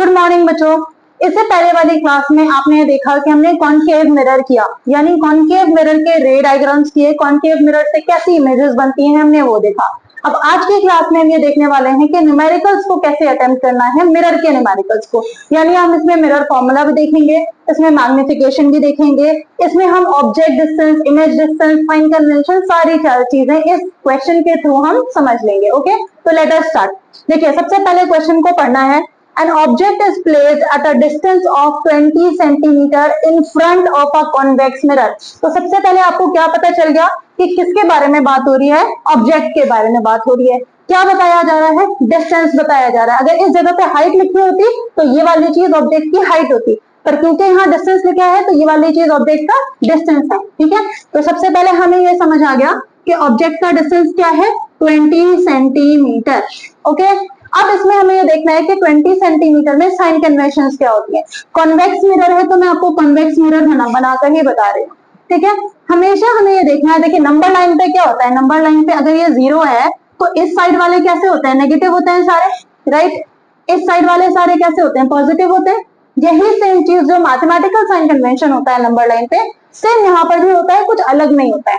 Good morning बच्चों। इससे पहले वाली क्लास में आपने देखा कि हमने कॉन्केव मिरर किया, यानी कॉन्केव मिरर के रे डायग्राम्स किए, कॉन्केव मिरर से कैसी इमेजेस बनती हैं हमने वो देखा। अब आज की क्लास में हम ये देखने वाले हैं कि न्यूमेरिकल्स को कैसे अटेम्प्ट करना है, मिरर के न्यूमेरिकल्स को। यानी हम इसमें मिरर फॉर्मूला भी देखेंगे, इसमें मैग्निफिकेशन भी देखेंगे, इसमें हम object distance, image distance, fine convention, सारी चीजें इस क्वेश्चन के थ्रू हम समझ लेंगे। ओके, तो लेट अस स्टार्ट। देखिए, सबसे पहले क्वेश्चन को पढ़ना है। An object is placed at a distance of 20 centimeter in front of a convex mirror। तो सबसे पहले आपको क्या पता चल गया कि किसके बारे में बात हो रही है? ऑब्जेक्ट के बारे में बात हो रही है। क्या बताया जा रहा है? डिस्टेंस बताया जा रहा है। अगर इस जगह पे हाइट लिखी होती तो ये वाली चीज ऑब्जेक्ट की हाइट होती, पर क्योंकि यहाँ डिस्टेंस लिखा है तो ये वाली चीज ऑब्जेक्ट का डिस्टेंस है। ठीक है, तो सबसे पहले हमें ये समझ आ गया कि ऑब्जेक्ट का डिस्टेंस क्या है? 20 सेंटीमीटर। ओके, अब इसमें हमें ये देखना है कि 20 सेंटीमीटर में साइन कन्वेंशंस क्या होती है। कॉन्वेक्स मिरर है तो मैं आपको कॉन्वेक्स मिरर बनाकर ही बता रही हूँ। ठीक है, हमेशा हमें ये देखना है। देखिए, नंबर लाइन पे क्या होता है? नंबर लाइन पे अगर ये 0 है तो इस साइड वाले कैसे होते हैं? नेगेटिव होते हैं सारे, राइट। इस साइड वाले सारे कैसे होते हैं? पॉजिटिव होते हैं। यही सेम चीज जो मैथमेटिकल साइन कन्वेंशन होता है नंबर लाइन पे, सेम यहाँ पर भी होता है, कुछ अलग नहीं होता है।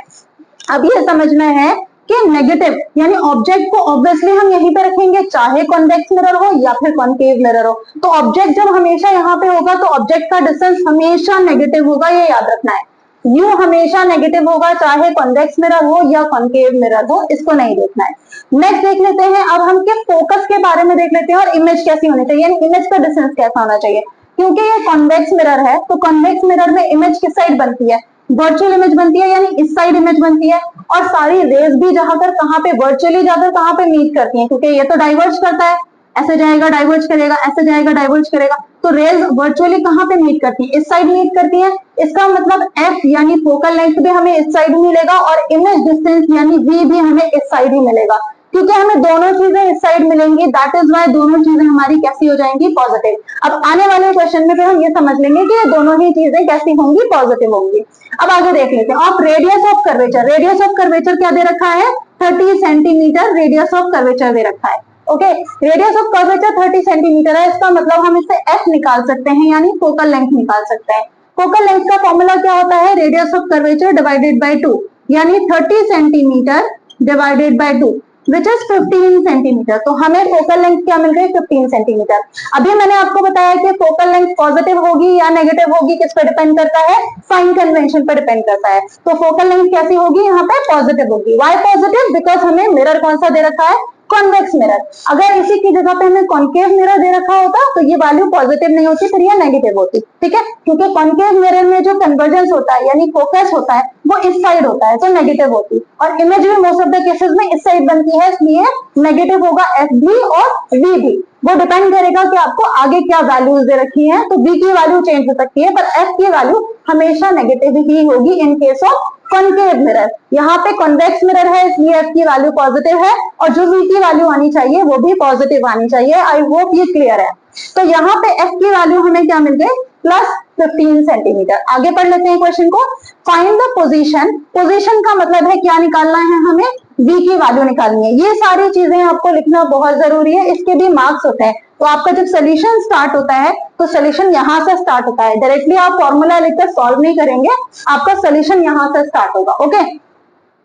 अब ये समझना है कि नेगेटिव यानी ऑब्जेक्ट को ऑब्वियसली हम यहीं पे रखेंगे, चाहे कॉन्वेक्स मिरर हो या फिर कॉन्केव मिरर हो। तो ऑब्जेक्ट जब हमेशा यहाँ पे होगा तो ऑब्जेक्ट का डिस्टेंस हमेशा नेगेटिव होगा, ये याद रखना है। यू हमेशा नेगेटिव होगा, चाहे कॉन्वेक्स मिरर हो या कॉन्केव मिरर हो, इसको नहीं देखना है। नेक्स्ट देख लेते हैं, अब हम के फोकस के बारे में देख लेते हैं और इमेज कैसी होनी चाहिए, यानी इमेज का डिस्टेंस कैसा होना चाहिए। क्योंकि ये कॉन्वेक्स मिरर है तो कॉन्वेक्स मिरर में इमेज किस साइड बनती है? वर्चुअल इमेज बनती है, यानी इस साइड इमेज बनती है। और सारी रेज भी जाकर कहाँ पे? वर्चुअली जाकर कहाँ पे मीट करती हैं, क्योंकि ये तो डाइवर्ज करता है, ऐसे जाएगा डाइवर्ज करेगा, ऐसे जाएगा डाइवर्ज करेगा। तो रेज वर्चुअली कहाँ पे मीट करती है? इस साइड मीट करती है। इसका मतलब एफ यानी फोकल लेंथ भी हमें इस साइड मिलेगा और इमेज डिस्टेंस यानी वी भी हमें इस साइड ही मिलेगा। क्योंकि हमें दोनों चीजें इस साइड मिलेंगी, दैट इज वाई दोनों चीजें हमारी कैसी हो जाएंगी? पॉजिटिव। अब आने वाले क्वेश्चन में फिर हम ये समझ लेंगे कि ये दोनों ही चीजें कैसी होंगी? पॉजिटिव होंगी। अब आगे देख लेते हैं। Of radius of curvature, radius of curvature क्या दे रखा है? 30 सेंटीमीटर रेडियस ऑफ कर्वेचर दे रखा है। Okay, radius of curvature 30 centimetre है, इसका मतलब हम इससे एफ निकाल सकते हैं, यानी फोकल लेंथ निकाल सकते हैं। फोकल लेंथ का फॉर्मूला क्या होता है? Radius of curvature divided by 2, यानी 30 centimetre divided by 2 which is 15 centimetre. तो हमें फोकल लेंथ क्या मिल गई? 15 सेंटीमीटर। अभी मैंने आपको बताया कि फोकल लेंथ पॉजिटिव होगी या नेगेटिव होगी, किस पर डिपेंड करता है? साइन कन्वेंशन पर डिपेंड करता है। तो फोकल लेंथ कैसी होगी? यहाँ पे पॉजिटिव होगी। Why positive? बिकॉज हमें मिरर कौन सा दे रखा है? Convex mirror. अगर इसी की जगह पे हमें कॉन्केव मिरर दे रखा होता तो ये वैल्यू पॉजिटिव नहीं होती, फिर ये नेगेटिव होती। ठीक है, क्योंकि कॉन्केव मिरर में जो कन्वर्जेंस होता है यानी फोकस होता है वो इस साइड होता है, तो नेगेटिव होती। और इमेज भी मोस्ट ऑफ द केसेस में इस साइड बनती है, इसलिए नेगेटिव होगा एफ भी और वी भी। वो डिपेंड करेगा कि आपको आगे क्या वैल्यूज दे रखी हैं। तो वी की वैल्यू चेंज हो सकती है, पर एफ की वैल्यू हमेशा नेगेटिव ही होगी in case of concave mirror. यहाँ पे कॉन्वेक्स मिरर है इसलिए एफ की वैल्यू पॉजिटिव है और जो वी की वैल्यू आनी चाहिए वो भी पॉजिटिव आनी चाहिए। आई होप ये क्लियर है। तो यहाँ पे एफ की वैल्यू हमें क्या मिल गई? Plus 15 centimetre. आगे पढ़ लेते हैं क्वेश्चन को। फाइंड द पोजीशन, पोजीशन का मतलब है क्या निकालना है? हमें v की वैल्यू निकालनी है। ये सारी चीजें आपको लिखना बहुत जरूरी है, इसके भी मार्क्स होते हैं। तो आपका जब सोल्यूशन स्टार्ट होता है तो सोल्यूशन यहाँ से स्टार्ट होता है, डायरेक्टली आप फॉर्मूला लिखकर सॉल्व नहीं करेंगे, आपका सोल्यूशन यहाँ से स्टार्ट होगा। ओके,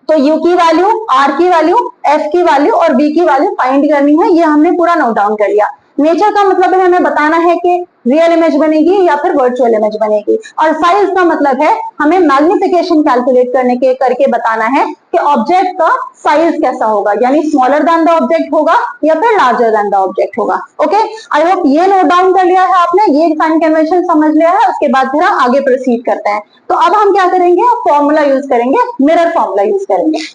तो u की वैल्यू, r की वैल्यू, f की वैल्यू और v की वैल्यू फाइंड करनी है। ये हमने पूरा नोट डाउन कर लिया। नेचर का मतलब है हमें बताना है कि रियल इमेज बनेगी या फिर वर्चुअल इमेज बनेगी। और साइज का मतलब है हमें मैग्निफिकेशन कैलकुलेट करके बताना है कि ऑब्जेक्ट का साइज कैसा होगा, यानी स्मॉलर देन द ऑब्जेक्ट होगा या फिर लार्जर देन द ऑब्जेक्ट होगा। ओके, आई होप ये नोट डाउन कर लिया है आपने, ये साइन कन्वेंशन समझ लिया है। उसके बाद फिर हम आगे प्रोसीड करते हैं। तो अब हम क्या करेंगे? फॉर्मूला यूज करेंगे, मिरर फॉर्मूला यूज करेंगे।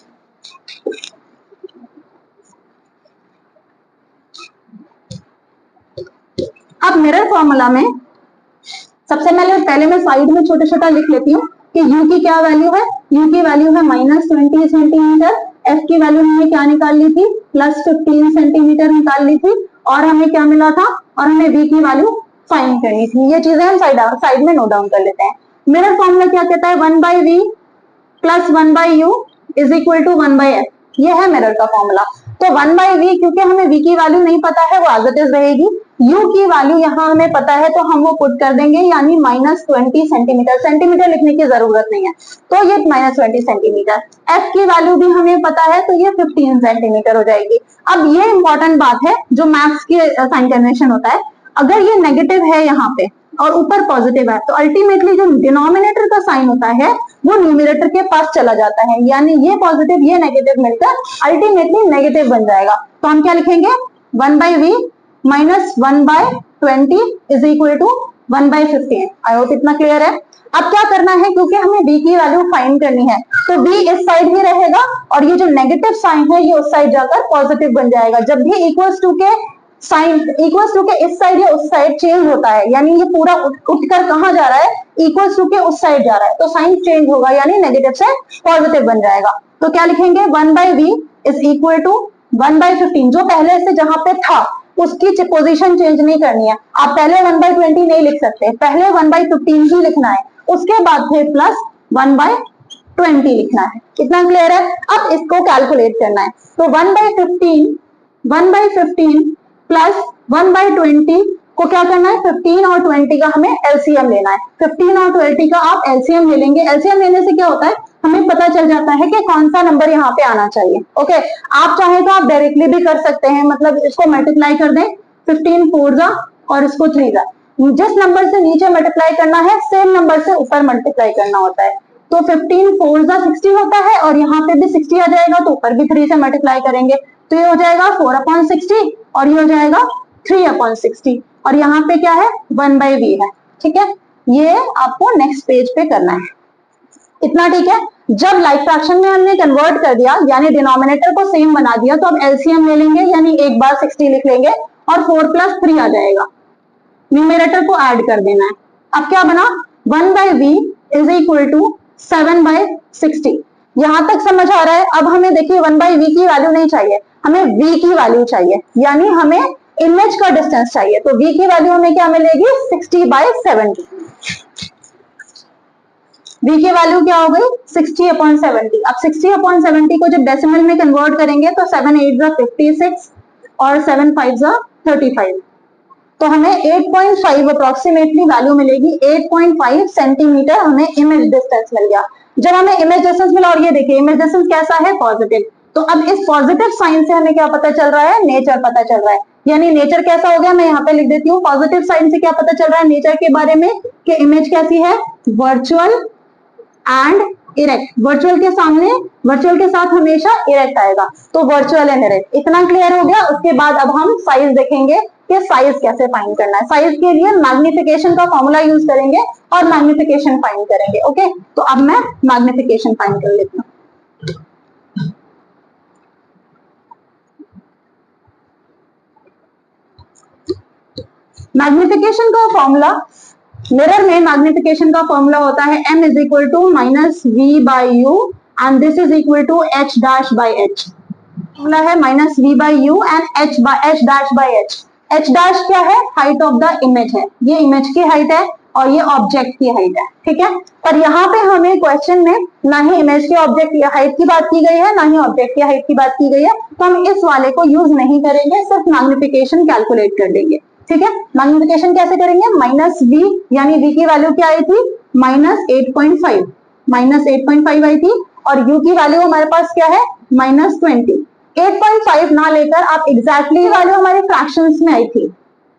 अब मिरर फॉर्मूला में सबसे पहले मैं साइड में छोटा छोटा लिख लेती हूँ कि u की क्या वैल्यू है? u की वैल्यू है -20 सेंटीमीटर। f की वैल्यू हमने क्या निकाल ली थी? +15 सेंटीमीटर निकाल ली थी। और हमें क्या मिला था? और हमें v की वैल्यू फाइंड करनी थी। ये चीजें हम साइड में नोट डाउन कर लेते हैं। मिरर फॉर्मूला क्या कहता है? 1/v + 1/u = 1/f। ये है मिरर का फॉर्मूला। तो 1/v, क्योंकि हमें v की वैल्यू नहीं पता है वो एज इट इज रहेगी, u की वैल्यू यहाँ हमें पता है तो हम वो पुट कर देंगे, यानी -20 सेंटीमीटर। सेंटीमीटर लिखने की जरूरत नहीं है, तो ये -20 सेंटीमीटर। f की वैल्यू भी हमें पता है तो ये 15 सेंटीमीटर हो जाएगी। अब ये इंपॉर्टेंट बात है जो मैथ्स के साइन कन्वेंशन होता है, अगर ये नेगेटिव है यहाँ पे और ऊपर पॉजिटिव है तो अल्टीमेटली जो डिनोमिनेटर का साइन होता है वो न्यूमरेटर के पास चला जाता है, यानी ये पॉजिटिव ये नेगेटिव मिलकर अल्टीमेटली नेगेटिव बन जाएगा। तो हम क्या लिखेंगे, 1/v minus 1/20 is equal to 1/15। I hope इतना क्लियर है। अब क्या करना है, क्योंकि हमें v की वैल्यू फाइंड करनी है तो v इस साइड ही रहेगा और ये जो नेगेटिव साइन है ये उस साइड जाकर पॉजिटिव बन जाएगा। जब भी इक्वल्स टू के साइन इक्वल्स टू के इस साइड या उस साइड चेंज होता है, यानी ये पूरा उठकर कहां जा रहा है, इक्वल्स टू के उस साइड जा रहा है, तो साइन चेंज होगा यानी नेगेटिव से पॉजिटिव बन जाएगा। तो क्या लिखेंगे, 1/v इज इक्वल टू 1/15, जो पहले से जहां पे था उसकी पोजीशन चेंज नहीं करनी है। आप पहले 1/20 नहीं लिख सकते, पहले 1/15 ही लिखना है, उसके बाद फिर प्लस 1/20 लिखना है। कितना क्लियर है। अब इसको कैलकुलेट करना है, तो 1/15 प्लस 1/20 को क्या करना है, 15 और 20 का हमें एलसीएम लेना है। 15 और 20 का आप एलसीएम ले लेंगे। एलसीएम लेने से क्या होता है, हमें पता चल जाता है कि कौन सा नंबर यहाँ पे आना चाहिए। ओके, आप चाहे तो आप डायरेक्टली भी कर सकते हैं, मतलब इसको मल्टीप्लाई कर दें, 15 4 जा और इसको 3 जा। जिस नंबर से नीचे मल्टीप्लाई करना है सेम नंबर से ऊपर मल्टीप्लाई करना होता है। तो 15 4 जा 60 होता है और यहाँ पे भी 60 आ जाएगा, तो ऊपर भी 3 से मल्टीप्लाई करेंगे तो ये हो जाएगा 4/60 और ये हो जाएगा 3/60 और यहाँ पे क्या है, 1/v है। ठीक है, ये आपको नेक्स्ट पेज पे करना है। इतना ठीक है। जब लाइक फ्रैक्शन में हमने कन्वर्ट कर दिया यानी डिनोमिनेटर को सेम बना दिया, तो अब एलसीएम ले लेंगे, यानी एक बार 60 लिख लेंगे और 4 + 3 आ जाएगा, न्यूमरेटर को ऐड कर देना है। अब क्या बना, 1/v इज इक्वल टू 7/60। यहां तक समझ आ रहा है। अब हमें देखिए 1/v की वैल्यू नहीं चाहिए, हमें v की वैल्यू चाहिए, यानी हमें इमेज का डिस्टेंस चाहिए। तो v की वैल्यू हमें क्या मिलेगी, 60/70। v की वैल्यू क्या हो गई, 60/70। अब 60/70 को जब डेसिमल में कन्वर्ट करेंगे तो 7 8 जा 56 और 7 5 जा 35, तो हमें 8.5 अप्रोक्सीमेटली वैल्यू मिलेगी। 8.5 सेंटीमीटर हमें इमेज डिस्टेंस मिल गया। जब हमें इमेज डिस्टेंस मिला, और ये देखिए इमेज डिस्टेंस कैसा है, पॉजिटिव, तो अब इस पॉजिटिव साइन से हमें क्या पता चल रहा है, नेचर पता चल रहा है। यानी नेचर कैसा हो गया, मैं यहाँ पे लिख देती हूँ, पॉजिटिव साइन से क्या पता चल रहा है नेचर के बारे में, कि इमेज कैसी है, वर्चुअल एंड इरेक्ट। वर्चुअल के सामने, वर्चुअल के साथ हमेशा इरेक्ट आएगा, तो वर्चुअल एंड इरेक्ट। इतना क्लियर हो गया। उसके बाद अब हम साइज देखेंगे कि साइज कैसे फाइंड करना है। साइज के लिए मैग्निफिकेशन का फॉर्मूला यूज करेंगे और मैग्निफिकेशन फाइंड करेंगे। ओके, तो अब मैं मैग्निफिकेशन फाइंड कर लेती हूँ। मैग्निफिकेशन का फॉर्मूला, मिरर में मैग्निफिकेशन का फॉर्मूला होता है m is equal to -v/u and this is equal to h'/h। Formula है -v/u एंड h'/h। h' क्या है, हाइट ऑफ द इमेज है, ये इमेज की हाइट है और ये ऑब्जेक्ट की हाइट है। ठीक है, पर यहाँ पे हमें क्वेश्चन में ना ही इमेज के ऑब्जेक्ट की हाइट की बात की गई है, ना ही ऑब्जेक्ट की हाइट की बात की गई है, तो हम इस वाले को यूज नहीं करेंगे, सिर्फ मैग्निफिकेशन कैलकुलेट कर लेंगे। ठीक है, मैग्निफिकेशन कैसे करेंगे, -v यानी v की वैल्यू क्या आई थी, -8.5 आई थी, और u की वैल्यू हमारे पास क्या है, -20। 8.5 ना लेकर आप एग्जैक्टली वैल्यू हमारे फ्रैक्शंस में आई थी,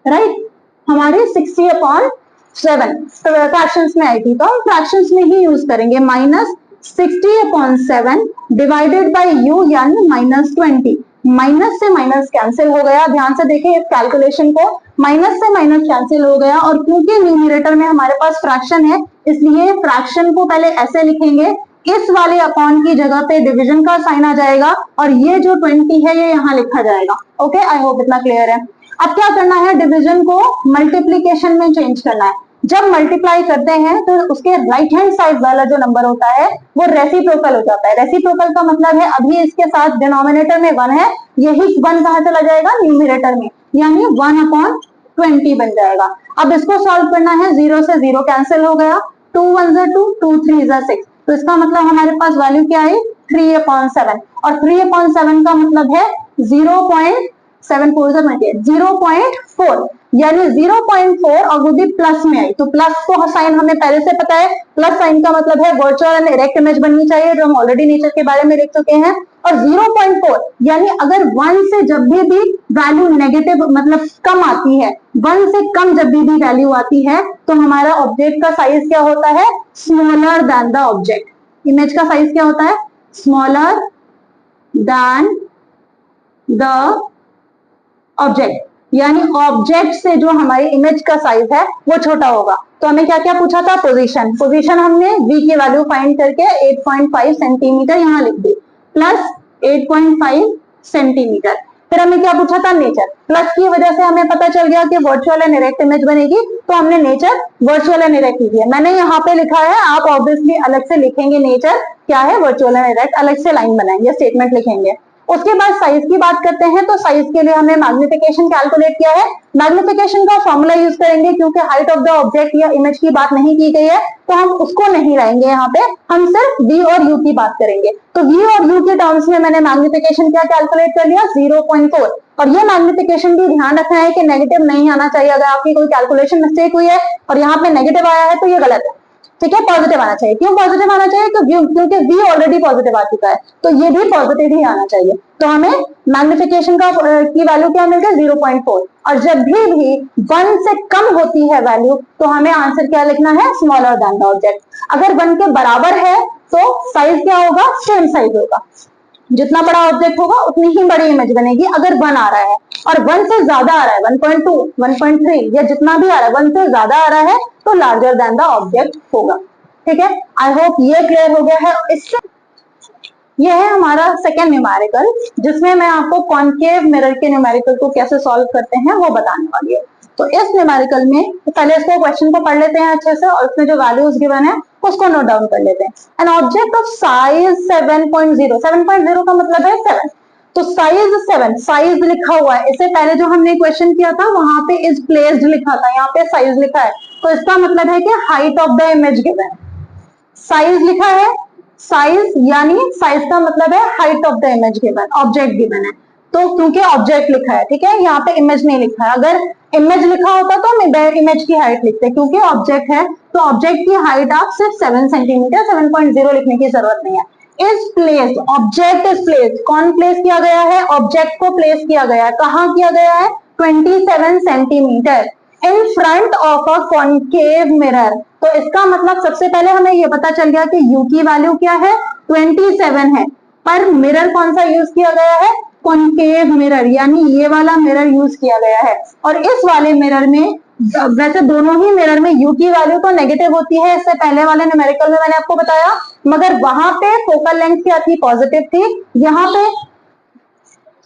राइट, हमारे 60/7 फ्रैक्शंस में आई थी, तो हम फ्रैक्शंस में ही यूज करेंगे। -60/7 डिवाइडेड बाय u यानी -20। माइनस से माइनस कैंसिल हो गया, ध्यान से देखिए इस कैलकुलेशन को, माइनस से माइनस कैंसिल हो गया, और क्योंकि न्यूमरेटर में हमारे पास फ्रैक्शन है इसलिए फ्रैक्शन को पहले ऐसे लिखेंगे, इस वाले अपॉन की जगह पे डिवीजन का साइन आ जाएगा और ये जो 20 है ये यहाँ लिखा जाएगा। ओके, आई होप इतना क्लियर है। अब क्या करना है, डिवीजन को मल्टीप्लीकेशन में चेंज करना है। जब मल्टीप्लाई करते हैं तो उसके राइट हैंड साइड वाला जो नंबर होता है वो रेसिप्रोकल हो जाता है। रेसिप्रोकल का मतलब है अभी इसके साथ डिनोमिनेटर में 1 है, यही 1 कहां चला जाएगा, न्यूमरेटर में, यानी 1/20 बन जाएगा। अब इसको सॉल्व करना है, 0 से 0 कैंसिल हो गया, 2 1 जा 2, 2 3 जा 6, तो इसका मतलब हमारे पास वैल्यू क्या है, 3/7, और 3/7 का मतलब है 7 4 0.4 यानी 0.4 और वो भी प्लस में आई, तो प्लस को साइन हमें पहले से पता है, प्लस साइन का मतलब है वर्चुअल एंड इरेक्ट इमेज बननी चाहिए, जो हम ऑलरेडी नेचर के बारे में लिख चुके हैं। और 0.4 यानी अगर 1 से जब भी वैल्यू नेगेटिव मतलब कम आती है, 1 से कम जब भी वैल्यू आती है तो हमारा ऑब्जेक्ट का साइज क्या होता है, smaller than the object. Image का साइज क्या होता है, स्मॉलर देन द ऑब्जेक्ट, यानी ऑब्जेक्ट से जो हमारी इमेज का साइज है वो छोटा होगा। तो हमें क्या क्या पूछा था, पोजीशन, पोजीशन हमने v की वैल्यू फाइंड करके 8.5 सेंटीमीटर यहाँ लिख दी, प्लस 8.5 सेंटीमीटर। फिर हमें क्या पूछा था, नेचर, प्लस की वजह से हमें पता चल गया कि वर्चुअल एंड इरेक्ट इमेज बनेगी, तो हमने नेचर वर्चुअल एंड इरेक्ट लिखा। मैंने यहाँ पे लिखा है, आप ऑब्वियसली अलग से लिखेंगे नेचर क्या है, वर्चुअल एंड इरेक्ट, अलग से लाइन बनाएंगे, स्टेटमेंट लिखेंगे। उसके बाद साइज की बात करते हैं, तो साइज के लिए हमने मैग्निफिकेशन कैलकुलेट किया है। मैग्निफिकेशन का फॉर्मूला यूज करेंगे, क्योंकि हाइट ऑफ द ऑब्जेक्ट या इमेज की बात नहीं की गई है तो हम उसको नहीं लाएंगे यहाँ पे, हम सिर्फ v और u की बात करेंगे। तो v और u के टर्म्स में मैंने मैग्निफिकेशन क्या कैलकुलेट कर लिया, 0.4। और ये मैग्निफिकेशन भी ध्यान रखना है कि नेगेटिव नहीं आना चाहिए, अगर आपकी कोई कैलकुलेशन मिस्टेक हुई है और यहाँ पे नेगेटिव आया है तो ये गलत है, ठीक है, पॉजिटिव आना चाहिए। क्यों पॉजिटिव आना चाहिए, क्योंकि v ऑलरेडी पॉजिटिव आ चुका है, तो ये भी पॉजिटिव ही आना चाहिए। तो हमें मैग्निफिकेशन का की वैल्यू क्या मिल गई, 0.4। और जब भी 1 से कम होती है वैल्यू तो हमें आंसर क्या लिखना है, स्मॉलर देन द ऑब्जेक्ट। अगर 1 के बराबर है तो साइज क्या होगा, सेम साइज होगा, जितना बड़ा ऑब्जेक्ट होगा उतनी ही बड़ी इमेज बनेगी। अगर 1 आ रहा है और 1 से ज्यादा आ रहा है, 1.2 1.3 या जितना भी आ रहा है 1 से ज्यादा आ रहा है तो लार्जर देन द ऑब्जेक्ट होगा, ठीक है। आई होप ये क्लियर हो गया है। इससे ये है हमारा सेकेंड न्यूमेरिकल, जिसमें मैं आपको कॉनकेव मिरर के न्यूमेरिकल को कैसे सॉल्व करते हैं वो बताने वाली हूँ। तो इस न्यूमेरिकल में पहले इसको क्वेश्चन को पढ़ लेते हैं अच्छे से, और उसमें जो वैल्यूज गिवन है उसको नोट डाउन कर लेते हैं। एन ऑब्जेक्ट ऑफ साइज 7.0, 7.0 का मतलब है 7, तो साइज 7, साइज लिखा हुआ है। इससे पहले जो हमने क्वेश्चन किया था वहां पे इज प्लेस्ड लिखा था, यहाँ पे साइज लिखा है, तो इसका मतलब है कि height of the image given है। साइज लिखा है, साइज यानी साइज का मतलब है height of the image given, object given है, तो क्योंकि ऑब्जेक्ट लिखा है, ठीक है, यहाँ पे इमेज नहीं लिखा है। अगर इमेज लिखा होता तो हम इमेज की हाइट लिखते, क्योंकि ऑब्जेक्ट है तो ऑब्जेक्ट की हाइट आप सिर्फ 7 सेंटीमीटर, 7.0 लिखने की जरूरत नहीं है। Is placed, object is placed, कौन प्लेस किया गया है, ऑब्जेक्ट को प्लेस किया गया है, कहाँ किया गया है, 27 centimetre in front of a concave mirror. तो इसका मतलब सबसे पहले हमें यह पता चल गया कि u की वैल्यू क्या है, 27 है, पर मिरर कौन सा यूज किया गया है, कॉनकेव मिरर, यानी ये वाला मिरर यूज किया गया है। और इस वाले मिरर में, वैसे दोनों ही मिरर में u की वैल्यू तो नेगेटिव होती है, इससे पहले वाले न्यूमेरिकल में मैंने आपको बताया, मगर वहां पे फोकल लेंथ क्या थी, पॉजिटिव थी, यहाँ पे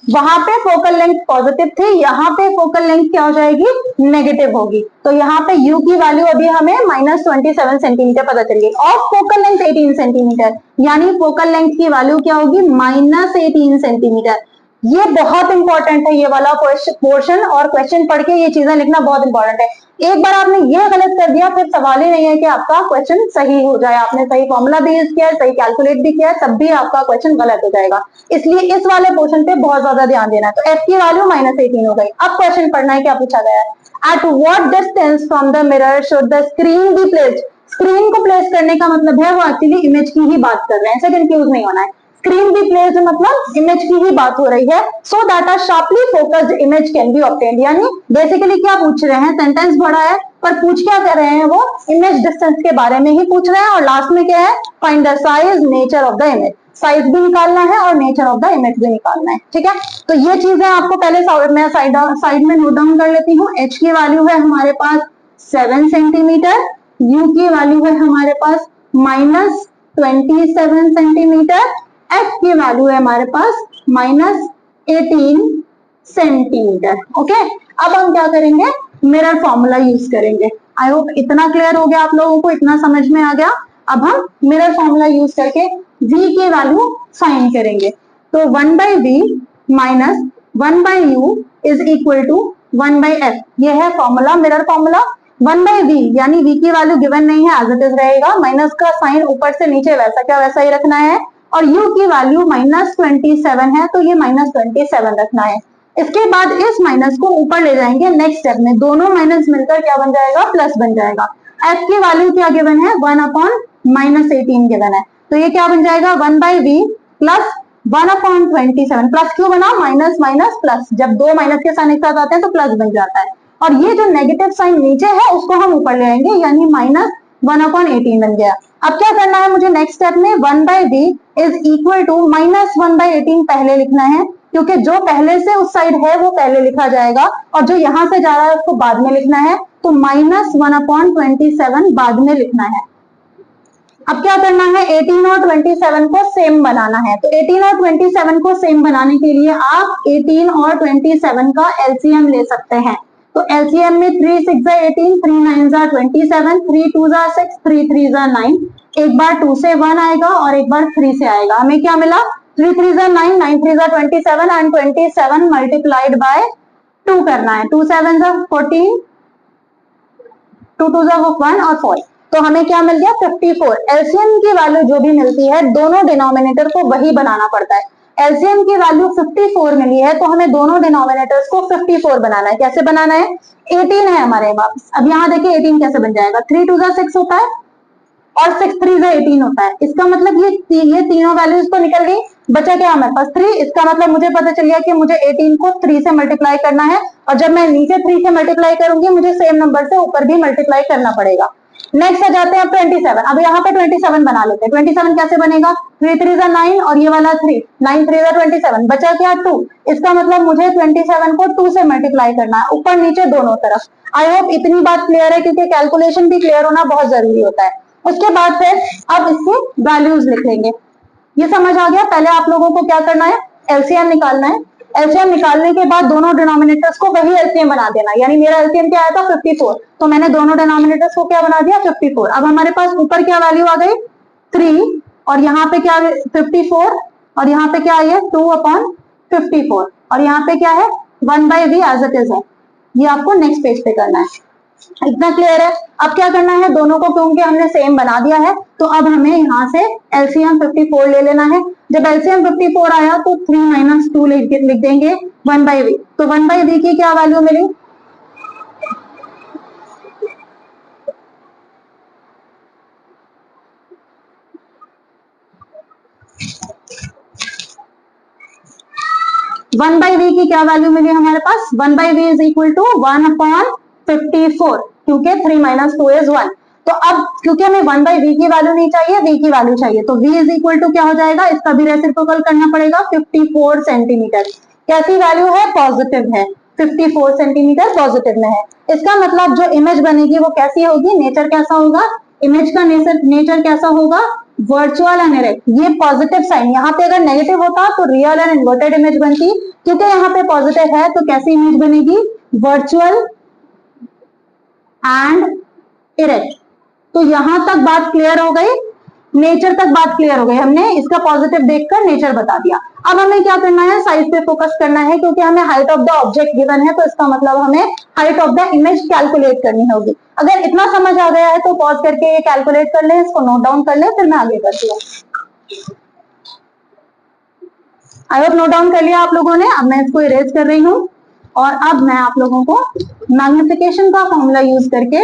वहां पे फोकल लेंथ पॉजिटिव थी, यहाँ पे फोकल लेंथ क्या हो जाएगी, नेगेटिव होगी। तो यहाँ पे u की वैल्यू अभी हमें -27 सेंटीमीटर पता चल गई, और फोकल लेंथ 18 सेंटीमीटर, यानी फोकल लेंथ की वैल्यू क्या होगी, -18 सेंटीमीटर। ये बहुत इंपॉर्टेंट है ये वाला पोर्शन, और क्वेश्चन पढ़ के ये चीजें लिखना बहुत इंपॉर्टेंट है। एक बार आपने ये गलत कर दिया फिर सवाल ही नहीं है कि आपका क्वेश्चन सही हो जाए, आपने सही फॉर्मूला भी यूज किया है, सही कैलकुलेट भी किया है, तब भी आपका क्वेश्चन गलत हो जाएगा। इसलिए इस वाले पोर्शन पे बहुत ज्यादा ध्यान देना है। तो f की वैल्यू -18 हो गई। अब क्वेश्चन पढ़ना है, क्या पूछा गया है, at what distance from the mirror should the screen be placed. Screen को प्लेस करने का मतलब है वो एक्चुअली इमेज की ही बात कर रहे हैं, ऐसे कंफ्यूज नहीं होना है। स्क्रीन बी प्लेस्ड मतलब इमेज की ही बात हो रही है, so that a sharply focused image can be obtained. यानी बेसिकली क्या पूछ रहे हैं, सेंटेंस बड़ा है पर पूछ क्या कर रहे हैं, वो इमेज डिस्टेंस के बारे में ही पूछ रहे हैं। और लास्ट में क्या है, find the size, nature of the image, size भी निकालना है और नेचर ऑफ द इमेज भी निकालना है, ठीक है। तो ये चीजें आपको पहले मैं साइड में नोट डाउन कर लेती हूँ। h की वैल्यू है हमारे पास 7 सेंटीमीटर, u की वैल्यू है हमारे पास -27 सेंटीमीटर, f की वैल्यू है हमारे पास -18 सेंटीमीटर। ओके, अब हम क्या करेंगे, मिरर फॉर्मूला यूज करेंगे। आई होप इतना क्लियर हो गया आप लोगों को, इतना समझ में आ गया। अब हम मिरर फॉर्मूला यूज करके v की वैल्यू फाइंड करेंगे। तो 1/v minus 1/u is equal to 1/f, ये है फॉर्मूला, मिरर फॉर्मूला। 1/v यानी v की वैल्यू गिवन नहीं है, एज इट इज रहेगा, माइनस का साइन ऊपर से नीचे वैसा क्या वैसा ही रखना है, और u की वैल्यू -27 है तो ये -27 रखना है। इसके बाद इस माइनस को ऊपर ले जाएंगे नेक्स्ट स्टेप में, दोनों माइनस मिलकर क्या बन जाएगा, प्लस बन जाएगा। f की वैल्यू क्या गिवन है, 1/-18 गिवन है, तो ये क्या बन जाएगा 1/v प्लस 1/27। प्लस क्यों बना, माइनस माइनस प्लस, जब दो माइनस के साइन एक साथ आते हैं तो प्लस बन जाता है। और ये जो नेगेटिव साइन नीचे है उसको हम ऊपर ले आएंगे, यानी -1/18 बन गया। अब क्या करना है मुझे नेक्स्ट स्टेप में, 1/v इज इक्वल टू -1/18 पहले लिखना है, क्योंकि जो पहले से उस साइड है वो पहले लिखा जाएगा और जो यहां से जा रहा है उसको बाद में लिखना है, तो -1/27 बाद में लिखना है। अब क्या करना है, 18 और 27 को सेम बनाना है, तो 18 और 27 को सेम बनाने के लिए आप 18 और 27 का एलसीएम ले सकते हैं। तो एलसीएम में 3 6 18, 3 9 27, 3 2 6, 3 3 9, एक बार 2 से 1 आएगा और एक बार 3 से आएगा। हमें क्या मिला, 3 3 9, 9 3 27 एंड 27 मल्टीप्लाइड बाय 2 करना है, 2 7 14, 2 2 1 और 4, तो हमें क्या मिल गया 54। एलसीएम की वैल्यू जो भी मिलती है दोनों डिनोमिनेटर को वही बनाना पड़ता है। एलसीएम की वैल्यू 54 मिली है तो हमें दोनों डिनोमिनेटर्स को 54 बनाना है। कैसे बनाना है, 18 है हमारे पास, अब यहाँ देखिए 18 कैसे बन जाएगा, 3 2 6 होता है और 6 3 18 होता है। इसका मतलब ये तीनों वैल्यूज तो निकल गई, बचा क्या हमारे पास 3। इसका मतलब मुझे पता चल गया कि मुझे 18 को 3 से मल्टीप्लाई करना है, और जब मैं नीचे 3 से मल्टीप्लाई करूंगी मुझे सेम नंबर से ऊपर भी मल्टीप्लाई करना पड़ेगा। नेक्स्ट आ जाते हैं 27। अब यहाँ पे 27 बना लेते हैं। 27 कैसे बनेगा, 3 3 9 और ये वाला 3, 9 3 27, बचा क्या 2। इसका मतलब मुझे 27 को 2 से मल्टीप्लाई करना है, ऊपर नीचे दोनों तरफ। आई होप इतनी बात क्लियर है, क्योंकि कैलकुलेशन भी क्लियर होना बहुत जरूरी होता है। उसके बाद फिर अब इसके वैल्यूज लिख लेंगे। ये समझ आ गया। पहले आप लोगों को क्या करना है, एलसीएम निकालना है। एलसीएम निकालने के बाद दोनों डिनोमिनेटर्स को वही एलसीएम बना देना, यानी मेरा एलसीएम क्या आया था 54, तो मैंने दोनों डिनोमिनेटर्स को क्या बना दिया 54। अब हमारे पास ऊपर क्या वैल्यू आ गई 3, और यहाँ पे क्या 54, और यहाँ पे क्या आई है 2/54, और यहाँ पे क्या है 1/v एज इट इज है। ये आपको नेक्स्ट पेज पे करना है। इतना क्लियर है। अब क्या करना है, दोनों को क्योंकि हमने सेम बना दिया है तो अब हमें यहाँ से एलसीएम 54 ले लेना है। जब एलसीएम 54 आया तो 3 - 2 लिख देंगे 1/v, तो 1/v की क्या वैल्यू मिली, वन बाई वी की क्या वैल्यू मिली हमारे पास, 1/v इज इक्वल टू 1/54, क्योंकि 3 - 2 इज 1। तो अब क्योंकि हमें 1/v की वैल्यू नहीं चाहिए, v की वैल्यू चाहिए, तो v इज इक्वल टू क्या हो जाएगा, इसका भी रेसिप्रोकल करना पड़ेगा 54 सेंटीमीटर। कैसी वैल्यू है, पॉजिटिव है, 54 सेंटीमीटर पॉजिटिव में है। इसका मतलब जो इमेज बनेगी वो कैसी होगी, नेचर कैसा होगा, इमेज का नेचर कैसा होगा, वर्चुअल एंड इरेक्ट। ये पॉजिटिव साइन, यहाँ पे अगर नेगेटिव होता तो रियल एंड इन्वर्टेड इमेज बनती, क्योंकि यहाँ पे पॉजिटिव है तो कैसी इमेज बनेगी, वर्चुअल एंड इरेक्ट। तो यहां तक बात क्लियर हो गई, नेचर तक बात क्लियर हो गई, हमने इसका पॉजिटिव देखकर नेचर बता दिया। अब हमें क्या करना है, साइज पे फोकस करना है, क्योंकि हमें height of the object given है, तो इसका मतलब हमें height of the image calculate करनी होगी। अगर इतना समझ आ गया है तो पॉज करके ये कैलकुलेट कर ले, इसको नोट डाउन कर ले, फिर मैं आगे करती हूँ। आई होप नोट डाउन कर लिया आप लोगों ने। अब मैं इसको इरेज कर रही हूँ, और अब मैं आप लोगों को मैग्निफिकेशन का फॉर्मूला यूज करके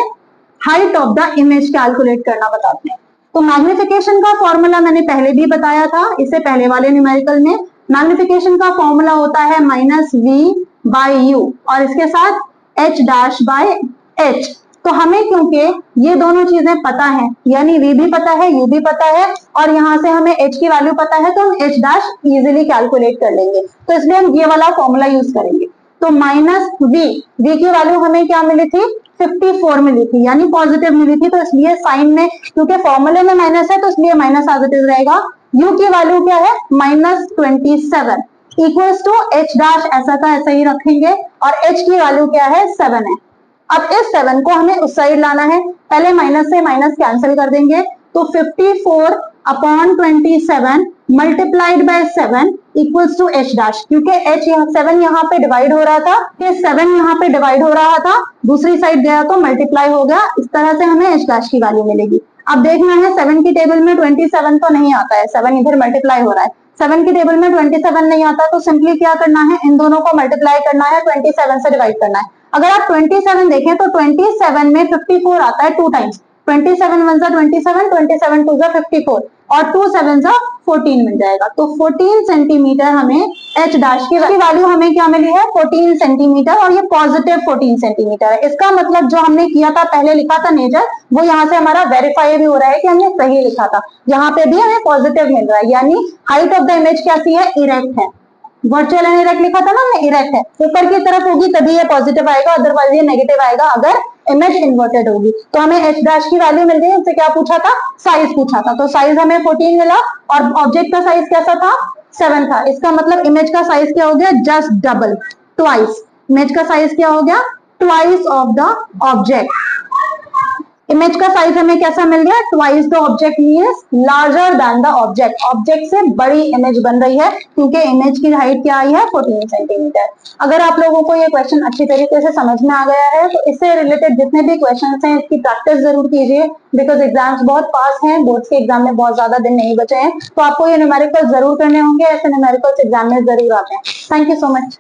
height of the image calculate करना बताते हैं। तो मैग्निफिकेशन का फॉर्मूला मैंने पहले भी बताया था, इससे पहले वाले न्यूमेरिकल में। मैग्निफिकेशन का फॉर्मूला होता है -v/u और इसके साथ h'/h। तो हमें क्योंकि ये दोनों चीजें पता है, यानी v भी पता है, u भी पता है, और यहाँ से हमें h की वैल्यू पता है, तो हम h' इजिली कैलकुलेट कर लेंगे। तो इसलिए हम ये वाला फॉर्मूला यूज करेंगे। तो -v की वैल्यू हमें क्या मिली थी, 54 मिली थी, यानी पॉजिटिव मिली थी, तो इसलिए साइन में, क्योंकि फॉर्मूले में माइनस है तो इसलिए माइनस एज इट इज रहेगा। u की वैल्यू क्या है, -27 इक्वल्स टू h' ऐसा का ऐसा ही रखेंगे, और h की वैल्यू क्या है 7 है। अब इस 7 को हमें उस साइड लाना है, पहले माइनस से माइनस कैंसिल कर देंगे, तो 54/27 multiplied by 7 equals to h', क्योंकि h 7 यहाँ पे डिवाइड हो रहा था, ये 7 यहाँ पे डिवाइड हो रहा था, दूसरी साइड गया तो मल्टीप्लाई हो गया, इस तरह से हमें h' की वैल्यू मिलेगी। अब देखना है 7 की टेबल में 27 तो नहीं आता है, 7 इधर मल्टीप्लाई हो रहा है, 7 की टेबल में 27 नहीं आता, तो सिंपली क्या करना है, इन दोनों को मल्टीप्लाई करना है, 27 से डिवाइड करना है। अगर आप 27 देखें तो 27 में 54 आता है 2 टाइम्स, 27 1 जा 27, 27 2 जा 54 और 2 7 जा 14 मिल जाएगा। तो 14 सेंटीमीटर हमें एच डैश की वैल्यू हमें क्या मिली है, 14 सेंटीमीटर, और ये पॉजिटिव 14 सेंटीमीटर है। इसका मतलब जो हमने किया था, पहले लिखा था नेचर, वो यहाँ से हमारा वेरीफाई भी हो रहा है कि हमने सही लिखा था। यहाँ पे भी हमें पॉजिटिव मिल रहा है, यानी हाइट ऑफ द इमेज कैसी है, इरेक्ट है। वर्चुअल एंड इरेक्ट लिखा था ना हमने, इरेक्ट है, ऊपर की तरफ होगी तभी ये पॉजिटिव आएगा, अदरवाइज ये नेगेटिव आएगा अगर इमेज इन्वर्टेड होगी। तो हमें एच डैश की वैल्यू मिल गई। उससे क्या पूछा था, साइज पूछा था, तो साइज हमें 14 मिला और ऑब्जेक्ट का साइज कैसा था, 7 था। इसका मतलब इमेज का साइज क्या हो गया, जस्ट डबल, ट्वाइस। इमेज का साइज क्या हो गया, twice of the object. Image का साइज हमें कैसा मिल गया, twice the object means larger than the object. Object से बड़ी इमेज बन रही है क्योंकि इमेज की हाइट क्या आई है, 14 सेंटीमीटर। अगर आप लोगों को ये क्वेश्चन अच्छी तरीके से समझ में आ गया है तो इससे रिलेटेड जितने भी क्वेश्चन हैं इसकी प्रैक्टिस जरूर कीजिए, बिकॉज एग्जाम्स बहुत पास हैं, बोर्ड्स के एग्जाम में बहुत ज्यादा दिन नहीं बचे हैं, तो आपको ये न्यूमेरिकल जरूर करने होंगे, ऐसे न्यूमेरिकल्स एग्जाम में जरूर आते हैं। Thank you so much.